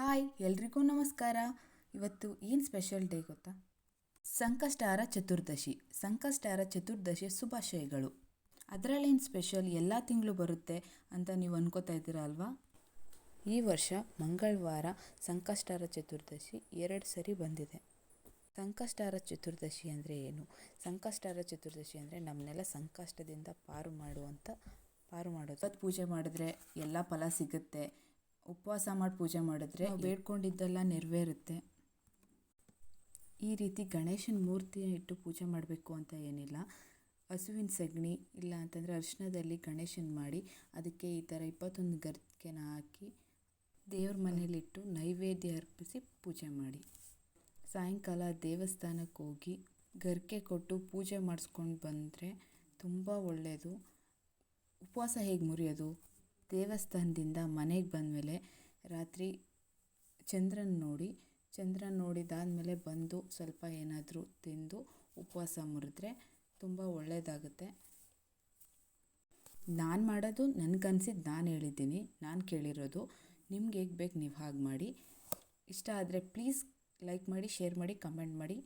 Hi ಎಲ್ರಿಗೂ ನಮಸ್ಕಾರ. ಇವತ್ತು ಏನು ಸ್ಪೆಷಲ್ ಡೇ ಗೊತ್ತಾ? ಸಂಕಷ್ಟಾರ ಚತುರ್ದಶಿ ಶುಭಾಶಯಗಳು. ಅದರಲ್ಲೇನು ಸ್ಪೆಷಲ್, ಎಲ್ಲ ತಿಂಗಳು ಬರುತ್ತೆ ಅಂತ ನೀವು ಅನ್ಕೋತಾ ಇದ್ದೀರಾ ಅಲ್ವಾ? ಈ ವರ್ಷ ಮಂಗಳವಾರ ಸಂಕಷ್ಟಾರ ಚತುರ್ದಶಿ 2 ಸರಿ ಬಂದಿದೆ. ಸಂಕಷ್ಟಾರ ಚತುರ್ದಶಿ ಅಂದರೆ ಏನು? ಸಂಕಷ್ಟಾರ ಚತುರ್ದಶಿ ಅಂದರೆ ನಮ್ಮನ್ನೆಲ್ಲ ಸಂಕಷ್ಟದಿಂದ ಪಾರು ಮಾಡೋದು. ಪೂಜೆ ಮಾಡಿದ್ರೆ ಎಲ್ಲ ಫಲ ಸಿಗುತ್ತೆ. ಉಪವಾಸ ಮಾಡಿ ಪೂಜೆ ಮಾಡಿದ್ರೆ ಬೇಡ್ಕೊಂಡಿದ್ದೆಲ್ಲ ನೆರವೇರುತ್ತೆ. ಈ ರೀತಿ ಗಣೇಶನ ಮೂರ್ತಿನ ಇಟ್ಟು ಪೂಜೆ ಮಾಡಬೇಕು ಅಂತ ಏನಿಲ್ಲ. ಹಸುವಿನ ಸಗಣಿ ಇಲ್ಲ ಅಂತಂದರೆ ಅರಿಶಿಣದಲ್ಲಿ ಗಣೇಶನ ಮಾಡಿ ಅದಕ್ಕೆ ಈ ಥರ 21 ಗರಿಕೆನ ಹಾಕಿ ದೇವ್ರ ಮನೇಲಿಟ್ಟು ನೈವೇದ್ಯ ಅರ್ಪಿಸಿ ಪೂಜೆ ಮಾಡಿ. ಸಾಯಂಕಾಲ ದೇವಸ್ಥಾನಕ್ಕೆ ಹೋಗಿ ಗರಿಕೆ ಕೊಟ್ಟು ಪೂಜೆ ಮಾಡಿಸ್ಕೊಂಡು ಬಂದರೆ ತುಂಬ ಒಳ್ಳೆಯದು. ಉಪವಾಸ ಹೇಗೆ ಮುರಿಯೋದು? ದೇವಸ್ಥಾನದಿಂದ ಮನೆಗೆ ಬಂದಮೇಲೆ ರಾತ್ರಿ ಚಂದ್ರನ ನೋಡಿದಾದಮೇಲೆ ಬಂದು ಸ್ವಲ್ಪ ಏನಾದರೂ ತಿಂದು ಉಪವಾಸ ಮುರಿದ್ರೆ ತುಂಬ ಒಳ್ಳೆಯದಾಗುತ್ತೆ. ನಾನು ಮಾಡೋದು ನನಗನ್ಸಿದ್ದು ನಾನು ಹೇಳಿದ್ದೀನಿ, ನಾನು ಕೇಳಿರೋದು. ನಿಮ್ಗೆ ಹೇಗೆ ಬೇಕು ನೀವು ಹಾಗೆ ಮಾಡಿ. ಇಷ್ಟ ಆದರೆ ಪ್ಲೀಸ್ ಲೈಕ್ ಮಾಡಿ, ಶೇರ್ ಮಾಡಿ, ಕಮೆಂಟ್ ಮಾಡಿ.